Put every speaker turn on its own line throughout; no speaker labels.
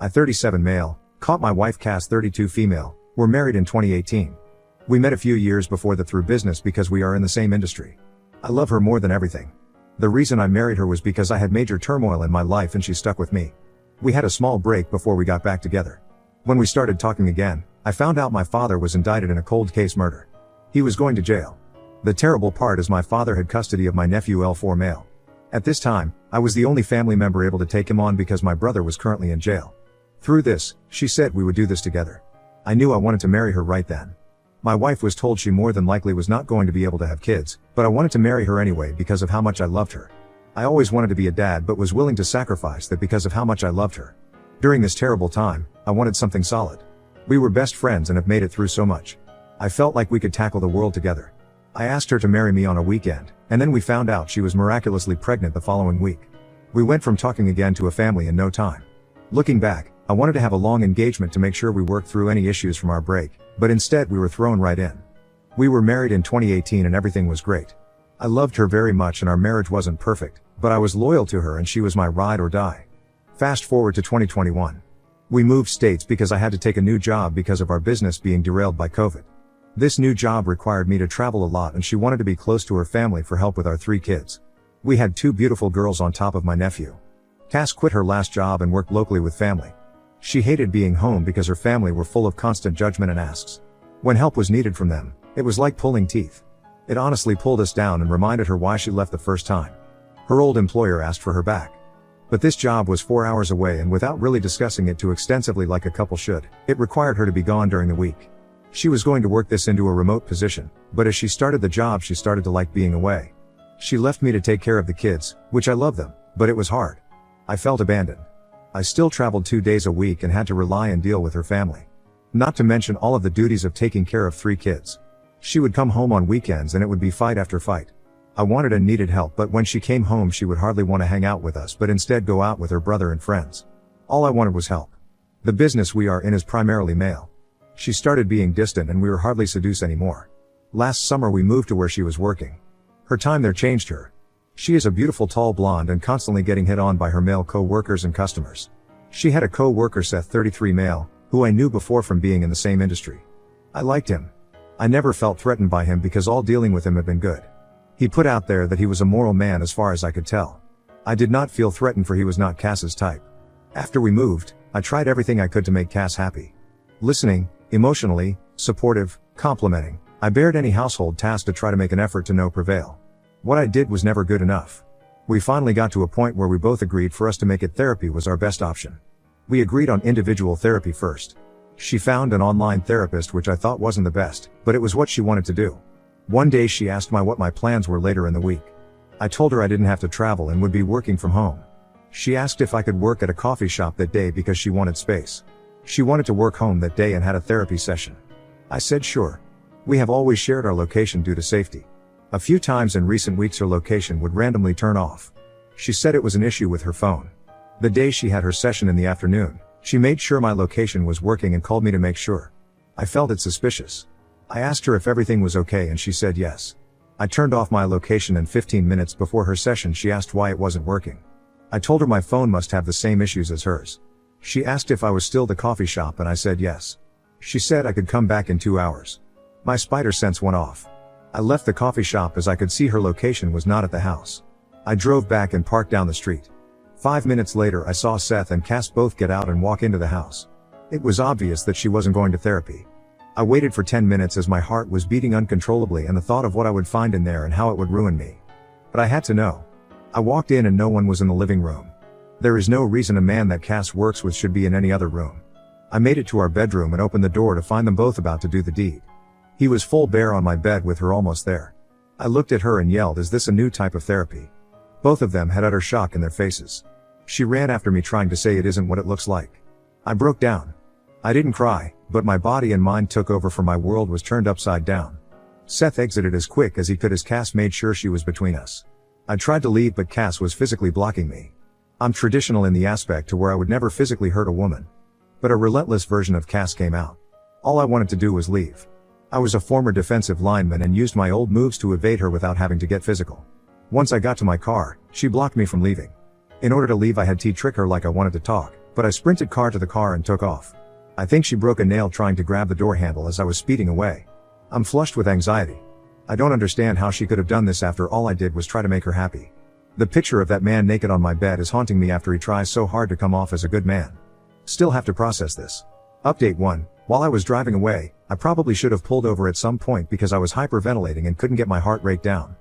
I 37 male, caught my wife Cass 32 female, were married in 2018. We met a few years before that through business because we are in the same industry. I love her more than everything. The reason I married her was because I had major turmoil in my life and she stuck with me. We had a small break before we got back together. When we started talking again, I found out my father was indicted in a cold case murder. He was going to jail. The terrible part is my father had custody of my nephew L4 male. At this time, I was the only family member able to take him on because my brother was currently in jail. Through this, she said we would do this together. I knew I wanted to marry her right then. My wife was told she more than likely was not going to be able to have kids, but I wanted to marry her anyway because of how much I loved her. I always wanted to be a dad but was willing to sacrifice that because of how much I loved her. During this terrible time, I wanted something solid. We were best friends and have made it through so much. I felt like we could tackle the world together. I asked her to marry me on a weekend, and then we found out she was miraculously pregnant the following week. We went from talking again to a family in no time. Looking back, I wanted to have a long engagement to make sure we worked through any issues from our break, but instead we were thrown right in. We were married in 2018 and everything was great. I loved her very much and our marriage wasn't perfect, but I was loyal to her and she was my ride or die. Fast forward to 2021. We moved states because I had to take a new job because of our business being derailed by COVID. This new job required me to travel a lot and she wanted to be close to her family for help with our 3 kids. We had 2 beautiful girls on top of my nephew. Cass quit her last job and worked locally with family. She hated being home because her family were full of constant judgment and asks. When help was needed from them, it was like pulling teeth. It honestly pulled us down and reminded her why she left the first time. Her old employer asked for her back. But this job was 4 hours away and without really discussing it too extensively like a couple should, it required her to be gone during the week. She was going to work this into a remote position, but as she started the job she started to like being away. She left me to take care of the kids, which I love them, but it was hard. I felt abandoned. I still traveled 2 days a week and had to rely and deal with her family. Not to mention all of the duties of taking care of 3 kids. She would come home on weekends and it would be fight after fight. I wanted and needed help, but when she came home she would hardly want to hang out with us but instead go out with her brother and friends. All I wanted was help. The business we are in is primarily male. She started being distant and we were hardly seduced anymore. Last summer we moved to where she was working. Her time there changed her. She is a beautiful tall blonde and constantly getting hit on by her male co-workers and customers. She had a co-worker Seth 33 male, who I knew before from being in the same industry. I liked him. I never felt threatened by him because all dealing with him had been good. He put out there that he was a moral man as far as I could tell. I did not feel threatened for he was not Cass's type. After we moved, I tried everything I could to make Cass happy. Listening, emotionally, supportive, complimenting. I bared any household task to try to make an effort to no prevail. What I did was never good enough. We finally got to a point where we both agreed for us to make it therapy was our best option. We agreed on individual therapy first. She found an online therapist which I thought wasn't the best, but it was what she wanted to do. One day she asked me what my plans were later in the week. I told her I didn't have to travel and would be working from home. She asked if I could work at a coffee shop that day because she wanted space. She wanted to work home that day and had a therapy session. I said sure. We have always shared our location due to safety. A few times in recent weeks her location would randomly turn off. She said it was an issue with her phone. The day she had her session in the afternoon, she made sure my location was working and called me to make sure. I felt it suspicious. I asked her if everything was okay and she said yes. I turned off my location and 15 minutes before her session she asked why it wasn't working. I told her my phone must have the same issues as hers. She asked if I was still at the coffee shop and I said yes. She said I could come back in 2 hours. My spider sense went off. I left the coffee shop as I could see her location was not at the house. I drove back and parked down the street. 5 minutes later I saw Seth and Cass both get out and walk into the house. It was obvious that she wasn't going to therapy. I waited for 10 minutes as my heart was beating uncontrollably and the thought of what I would find in there and how it would ruin me. But I had to know. I walked in and no one was in the living room. There is no reason a man that Cass works with should be in any other room. I made it to our bedroom and opened the door to find them both about to do the deed. He was full bare on my bed with her almost there. I looked at her and yelled, "Is this a new type of therapy?" Both of them had utter shock in their faces. She ran after me trying to say it isn't what it looks like. I broke down. I didn't cry, but my body and mind took over for my world was turned upside down. Seth exited as quick as he could as Cass made sure she was between us. I tried to leave but Cass was physically blocking me. I'm traditional in the aspect to where I would never physically hurt a woman. But a relentless version of Cass came out. All I wanted to do was leave. I was a former defensive lineman and used my old moves to evade her without having to get physical. Once I got to my car, she blocked me from leaving. In order to leave I had to trick her like I wanted to talk, but I sprinted car to the car and took off. I think she broke a nail trying to grab the door handle as I was speeding away. I'm flushed with anxiety. I don't understand how she could have done this after all I did was try to make her happy. The picture of that man naked on my bed is haunting me after he tries so hard to come off as a good man. Still have to process this. Update 1. While I was driving away, I probably should have pulled over at some point because I was hyperventilating and couldn't get my heart rate down.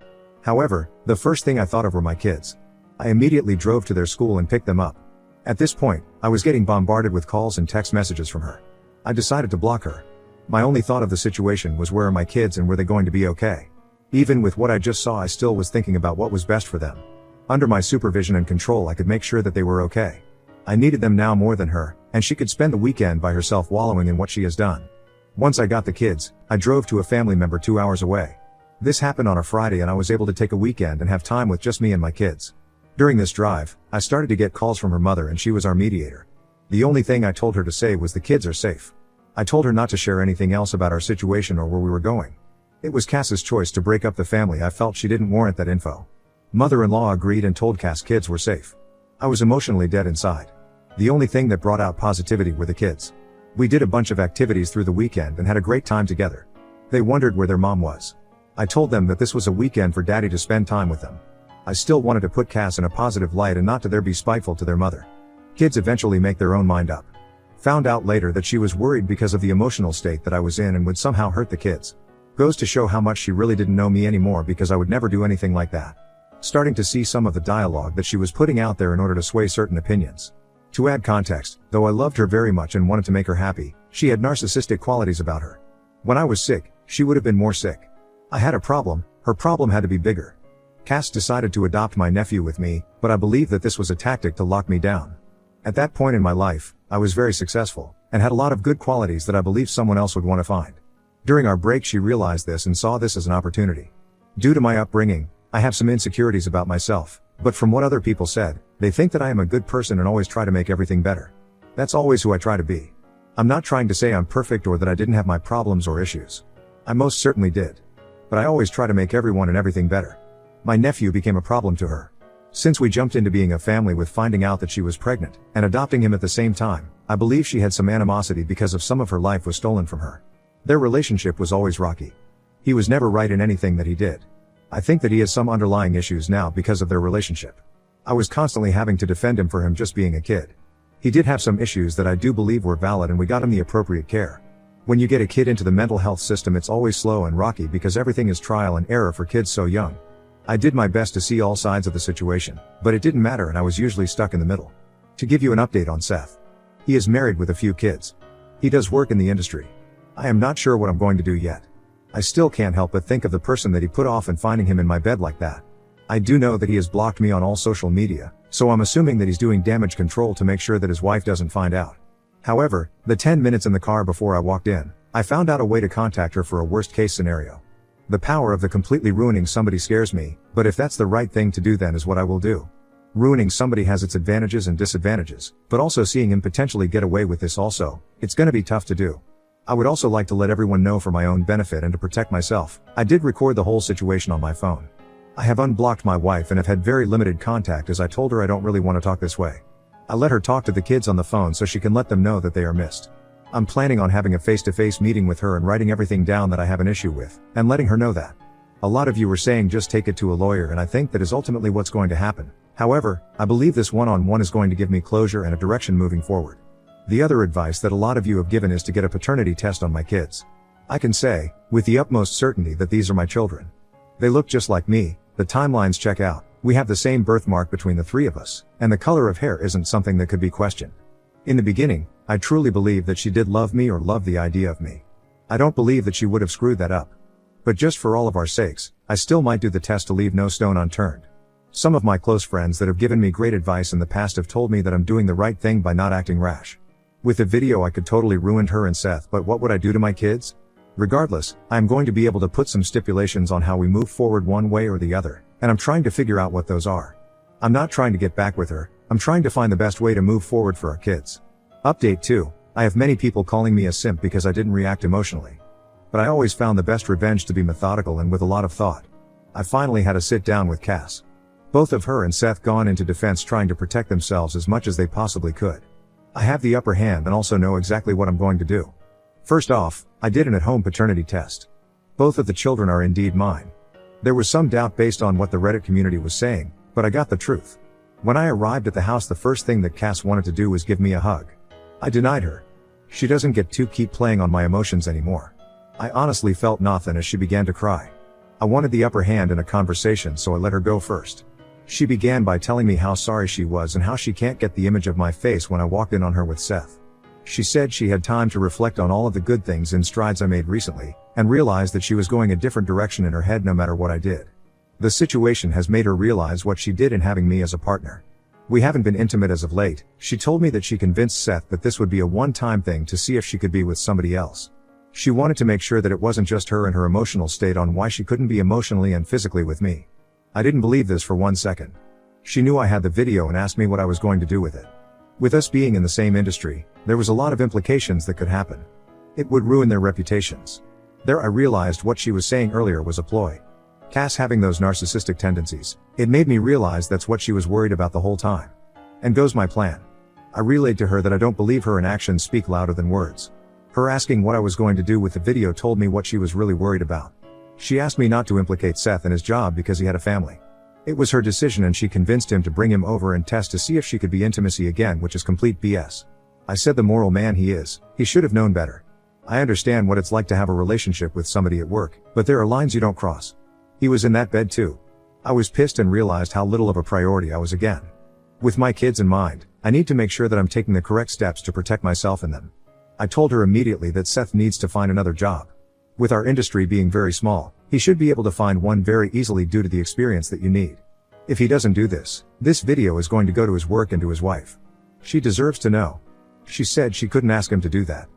However, the first thing I thought of were my kids. I immediately drove to their school and picked them up. At this point, I was getting bombarded with calls and text messages from her. I decided to block her. My only thought of the situation was, where are my kids and were they going to be okay? Even with what I just saw, I still was thinking about what was best for them. Under my supervision and control, I could make sure that they were okay. I needed them now more than her, and she could spend the weekend by herself wallowing in what she has done. Once I got the kids, I drove to a family member 2 hours away. This happened on a Friday and I was able to take a weekend and have time with just me and my kids. During this drive, I started to get calls from her mother and she was our mediator. The only thing I told her to say was the kids are safe. I told her not to share anything else about our situation or where we were going. It was Cass's choice to break up the family. I felt she didn't warrant that info. Mother-in-law agreed and told Cass kids were safe. I was emotionally dead inside. The only thing that brought out positivity were the kids. We did a bunch of activities through the weekend and had a great time together. They wondered where their mom was. I told them that this was a weekend for daddy to spend time with them. I still wanted to put Cass in a positive light and not to be spiteful to their mother. Kids eventually make their own mind up. Found out later that she was worried because of the emotional state that I was in and would somehow hurt the kids. Goes to show how much she really didn't know me anymore, because I would never do anything like that. Starting to see some of the dialogue that she was putting out there in order to sway certain opinions. To add context, though I loved her very much and wanted to make her happy, she had narcissistic qualities about her. When I was sick, she would have been more sick. I had a problem, her problem had to be bigger. Cass decided to adopt my nephew with me, but I believe that this was a tactic to lock me down. At that point in my life, I was very successful, and had a lot of good qualities that I believed someone else would want to find. During our break, she realized this and saw this as an opportunity. Due to my upbringing, I have some insecurities about myself, but from what other people said, they think that I am a good person and always try to make everything better. That's always who I try to be. I'm not trying to say I'm perfect or that I didn't have my problems or issues. I most certainly did. But I always try to make everyone and everything better. My nephew became a problem to her. Since we jumped into being a family with finding out that she was pregnant, and adopting him at the same time, I believe she had some animosity because of some of her life was stolen from her. Their relationship was always rocky. He was never right in anything that he did. I think that he has some underlying issues now because of their relationship. I was constantly having to defend him for him just being a kid. He did have some issues that I do believe were valid, and we got him the appropriate care. When you get a kid into the mental health system, it's always slow and rocky because everything is trial and error for kids so young. I did my best to see all sides of the situation, but it didn't matter and I was usually stuck in the middle. To give you an update on Seth. He is married with a few kids. He does work in the industry. I am not sure what I'm going to do yet. I still can't help but think of the person that he put off and finding him in my bed like that. I do know that he has blocked me on all social media, so I'm assuming that he's doing damage control to make sure that his wife doesn't find out. However, the 10 minutes in the car before I walked in, I found out a way to contact her for a worst case scenario. The power of the completely ruining somebody scares me, but if that's the right thing to do, then is what I will do. Ruining somebody has its advantages and disadvantages, but also seeing him potentially get away with this also, it's gonna be tough to do. I would also like to let everyone know, for my own benefit and to protect myself, I did record the whole situation on my phone. I have unblocked my wife and have had very limited contact, as I told her I don't really want to talk this way. I let her talk to the kids on the phone so she can let them know that they are missed. I'm planning on having a face-to-face meeting with her and writing everything down that I have an issue with, and letting her know that. A lot of you were saying just take it to a lawyer, and I think that is ultimately what's going to happen. However, I believe this one-on-one is going to give me closure and a direction moving forward. The other advice that a lot of you have given is to get a paternity test on my kids. I can say, with the utmost certainty, that these are my children. They look just like me, the timelines check out, we have the same birthmark between the three of us, and the color of hair isn't something that could be questioned. In the beginning, I truly believe that she did love me or love the idea of me. I don't believe that she would have screwed that up. But just for all of our sakes, I still might do the test to leave no stone unturned. Some of my close friends that have given me great advice in the past have told me that I'm doing the right thing by not acting rash. With the video I could totally ruin her and Seth, but what would I do to my kids? Regardless, I am going to be able to put some stipulations on how we move forward one way or the other, and I'm trying to figure out what those are. I'm not trying to get back with her, I'm trying to find the best way to move forward for our kids. Update 2. I have many people calling me a simp because I didn't react emotionally. But I always found the best revenge to be methodical and with a lot of thought. I finally had a sit down with Cass. Both of her and Seth gone into defense trying to protect themselves as much as they possibly could. I have the upper hand and also know exactly what I'm going to do. First off, I did an at-home paternity test. Both of the children are indeed mine. There was some doubt based on what the Reddit community was saying, but I got the truth. When I arrived at the house, the first thing that Cass wanted to do was give me a hug. I denied her. She doesn't get to keep playing on my emotions anymore. I honestly felt nothing as she began to cry. I wanted the upper hand in a conversation, so I let her go first. She began by telling me how sorry she was and how she can't get the image of my face when I walked in on her with Seth. She said she had time to reflect on all of the good things and strides I made recently, and realized that she was going a different direction in her head no matter what I did. The situation has made her realize what she did in having me as a partner. We haven't been intimate as of late. She told me that she convinced Seth that this would be a one-time thing to see if she could be with somebody else. She wanted to make sure that it wasn't just her and her emotional state on why she couldn't be emotionally and physically with me. I didn't believe this for 1 second. She knew I had the video and asked me what I was going to do with it. With us being in the same industry, there was a lot of implications that could happen. It would ruin their reputations. There I realized what she was saying earlier was a ploy. Cass having those narcissistic tendencies, it made me realize that's what she was worried about the whole time. And goes my plan. I relayed to her that I don't believe her and actions speak louder than words. Her asking what I was going to do with the video told me what she was really worried about. She asked me not to implicate Seth in his job because he had a family. It was her decision and she convinced him to bring him over and test to see if she could be intimacy again, which is complete BS. I said the moral man he is, he should have known better. I understand what it's like to have a relationship with somebody at work, but there are lines you don't cross. He was in that bed too. I was pissed and realized how little of a priority I was again. With my kids in mind, I need to make sure that I'm taking the correct steps to protect myself and them. I told her immediately that Seth needs to find another job. With our industry being very small, he should be able to find one very easily due to the experience that you need. If he doesn't do this, this video is going to go to his work and to his wife. She deserves to know. She said she couldn't ask him to do that.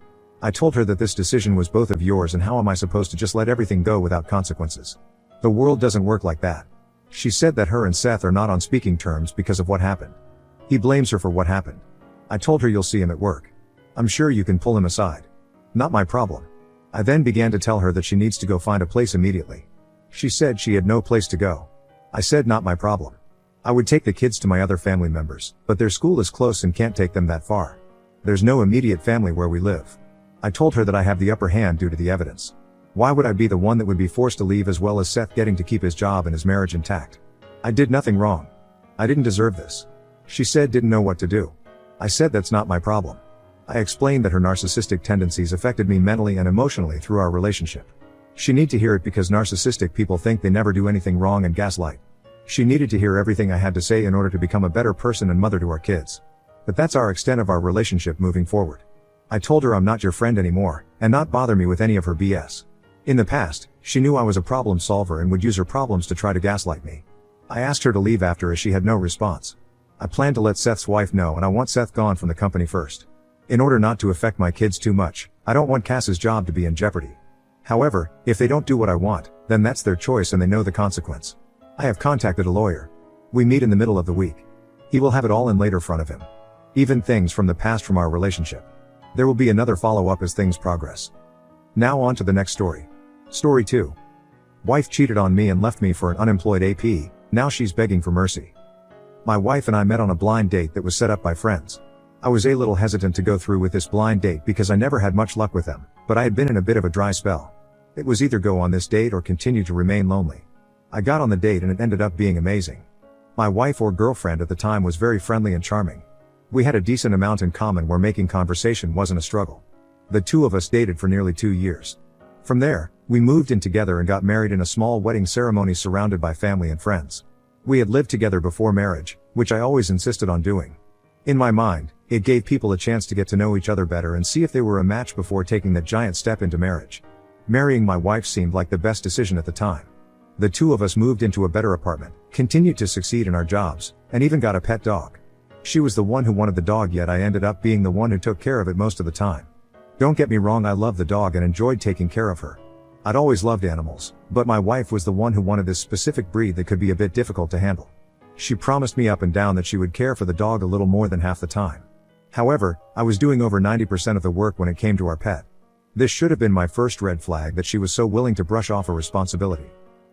I told her that this decision was both of yours and how am I supposed to just let everything go without consequences? The world doesn't work like that. She said that her and Seth are not on speaking terms because of what happened. He blames her for what happened. I told her you'll see him at work. I'm sure you can pull him aside. Not my problem. I then began to tell her that she needs to go find a place immediately. She said she had no place to go. I said not my problem. I would take the kids to my other family members, but their school is close and can't take them that far. There's no immediate family where we live. I told her that I have the upper hand due to the evidence. Why would I be the one that would be forced to leave as well as Seth getting to keep his job and his marriage intact? I did nothing wrong. I didn't deserve this. She said didn't know what to do. I said that's not my problem. I explained that her narcissistic tendencies affected me mentally and emotionally through our relationship. She needed to hear it because narcissistic people think they never do anything wrong and gaslight. She needed to hear everything I had to say in order to become a better person and mother to our kids. But that's our extent of our relationship moving forward. I told her I'm not your friend anymore, and not bother me with any of her BS. In the past, she knew I was a problem solver and would use her problems to try to gaslight me. I asked her to leave after as she had no response. I plan to let Seth's wife know and I want Seth gone from the company first. In order not to affect my kids too much, I don't want Cass's job to be in jeopardy. However, if they don't do what I want, then that's their choice and they know the consequence. I have contacted a lawyer. We meet in the middle of the week. He will have it all in later front of him. Even things from the past from our relationship. There will be another follow-up as things progress. Now on to the next story. Story 2. Wife cheated on me and left me for an unemployed AP, now she's begging for mercy. My wife and I met on a blind date that was set up by friends. I was a little hesitant to go through with this blind date because I never had much luck with them, but I had been in a bit of a dry spell. It was either go on this date or continue to remain lonely. I got on the date and it ended up being amazing. My wife or girlfriend at the time was very friendly and charming. We had a decent amount in common where making conversation wasn't a struggle. The two of us dated for nearly 2 years. From there, we moved in together and got married in a small wedding ceremony surrounded by family and friends. We had lived together before marriage, which I always insisted on doing. In my mind, it gave people a chance to get to know each other better and see if they were a match before taking that giant step into marriage. Marrying my wife seemed like the best decision at the time. The two of us moved into a better apartment, continued to succeed in our jobs, and even got a pet dog. She was the one who wanted the dog, yet I ended up being the one who took care of it most of the time. Don't get me wrong, I love the dog and enjoyed taking care of her. I'd always loved animals, but my wife was the one who wanted this specific breed that could be a bit difficult to handle. She promised me up and down that she would care for the dog a little more than half the time. However, I was doing over 90% of the work when it came to our pet. This should have been my first red flag that she was so willing to brush off her responsibility.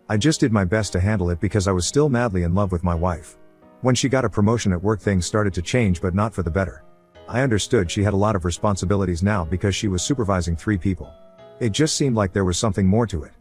I just did my best to handle it because I was still madly in love with my wife. When she got a promotion at work, things started to change, but not for the better. I understood she had a lot of responsibilities now because she was supervising 3 people. It just seemed like there was something more to it.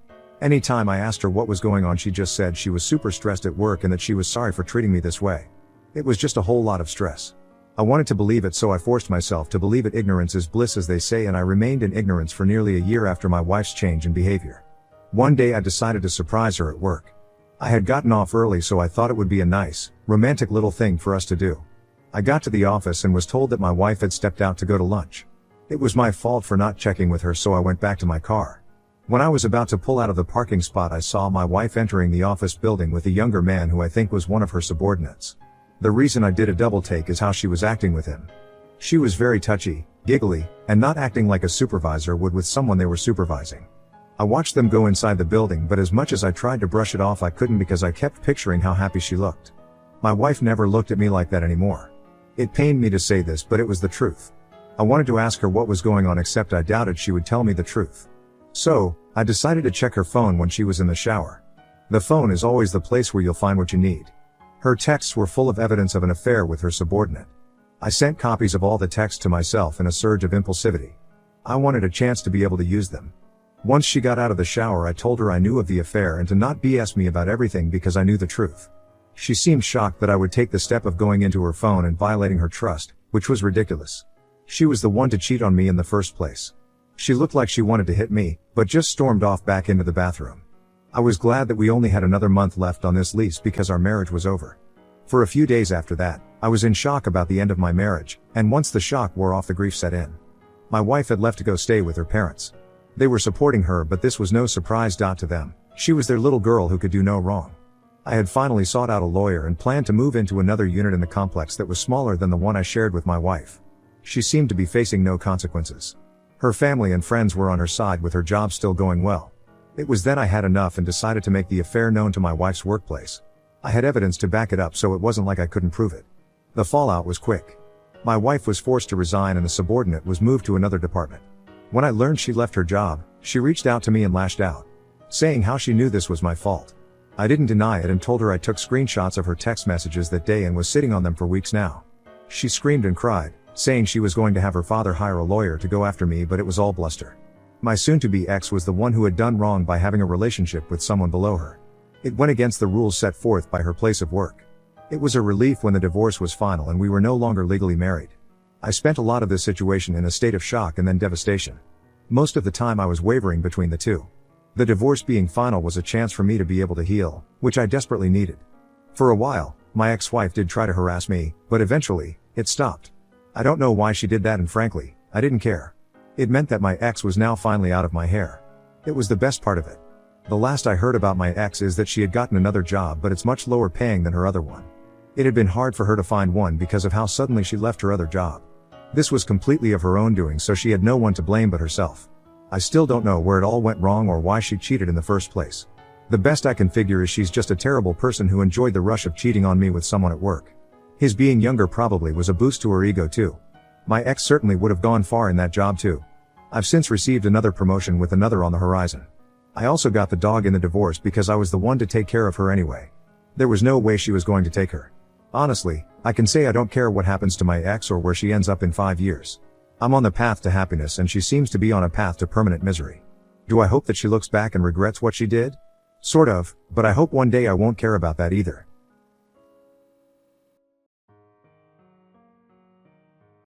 Anytime I asked her what was going on, she just said she was super stressed at work and that she was sorry for treating me this way. It was just a whole lot of stress. I wanted to believe it, so I forced myself to believe it. Ignorance is bliss, as they say, and I remained in ignorance for nearly a year after my wife's change in behavior. One day I decided to surprise her at work. I had gotten off early, so I thought it would be a nice, romantic little thing for us to do. I got to the office and was told that my wife had stepped out to go to lunch. It was my fault for not checking with her, so I went back to my car. When I was about to pull out of the parking spot, I saw my wife entering the office building with a younger man who I think was one of her subordinates. The reason I did a double take is how she was acting with him. She was very touchy, giggly, and not acting like a supervisor would with someone they were supervising. I watched them go inside the building, but as much as I tried to brush it off, I couldn't, because I kept picturing how happy she looked. My wife never looked at me like that anymore. It pained me to say this, but it was the truth. I wanted to ask her what was going on, except I doubted she would tell me the truth. So, I decided to check her phone when she was in the shower. The phone is always the place where you'll find what you need. Her texts were full of evidence of an affair with her subordinate. I sent copies of all the texts to myself in a surge of impulsivity. I wanted a chance to be able to use them. Once she got out of the shower, I told her I knew of the affair and to not BS me about everything because I knew the truth. She seemed shocked that I would take the step of going into her phone and violating her trust, which was ridiculous. She was the one to cheat on me in the first place. She looked like she wanted to hit me, but just stormed off back into the bathroom. I was glad that we only had another month left on this lease because our marriage was over. For a few days after that, I was in shock about the end of my marriage, and once the shock wore off, the grief set in. My wife had left to go stay with her parents. They were supporting her, but this was no surprise to them. She was their little girl who could do no wrong. I had finally sought out a lawyer and planned to move into another unit in the complex that was smaller than the one I shared with my wife. She seemed to be facing no consequences. Her family and friends were on her side, with her job still going well. It was then I had enough and decided to make the affair known to my wife's workplace. I had evidence to back it up, so it wasn't like I couldn't prove it. The fallout was quick. My wife was forced to resign and the subordinate was moved to another department. When I learned she left her job, she reached out to me and lashed out, saying how she knew this was my fault. I didn't deny it and told her I took screenshots of her text messages that day and was sitting on them for weeks now. She screamed and cried, saying she was going to have her father hire a lawyer to go after me, but it was all bluster. My soon-to-be ex was the one who had done wrong by having a relationship with someone below her. It went against the rules set forth by her place of work. It was a relief when the divorce was final and we were no longer legally married. I spent a lot of this situation in a state of shock and then devastation. Most of the time I was wavering between the two. The divorce being final was a chance for me to be able to heal, which I desperately needed. For a while, my ex-wife did try to harass me, but eventually, it stopped. I don't know why she did that, and frankly, I didn't care. It meant that my ex was now finally out of my hair. It was the best part of it. The last I heard about my ex is that she had gotten another job, but it's much lower paying than her other one. It had been hard for her to find one because of how suddenly she left her other job. This was completely of her own doing, so she had no one to blame but herself. I still don't know where it all went wrong or why she cheated in the first place. The best I can figure is she's just a terrible person who enjoyed the rush of cheating on me with someone at work. His being younger probably was a boost to her ego too. My ex certainly would have gone far in that job too. I've since received another promotion with another on the horizon. I also got the dog in the divorce because I was the one to take care of her anyway. There was no way she was going to take her. Honestly, I can say I don't care what happens to my ex or where she ends up in 5 years. I'm on the path to happiness and she seems to be on a path to permanent misery. Do I hope that she looks back and regrets what she did? Sort of, but I hope one day I won't care about that either.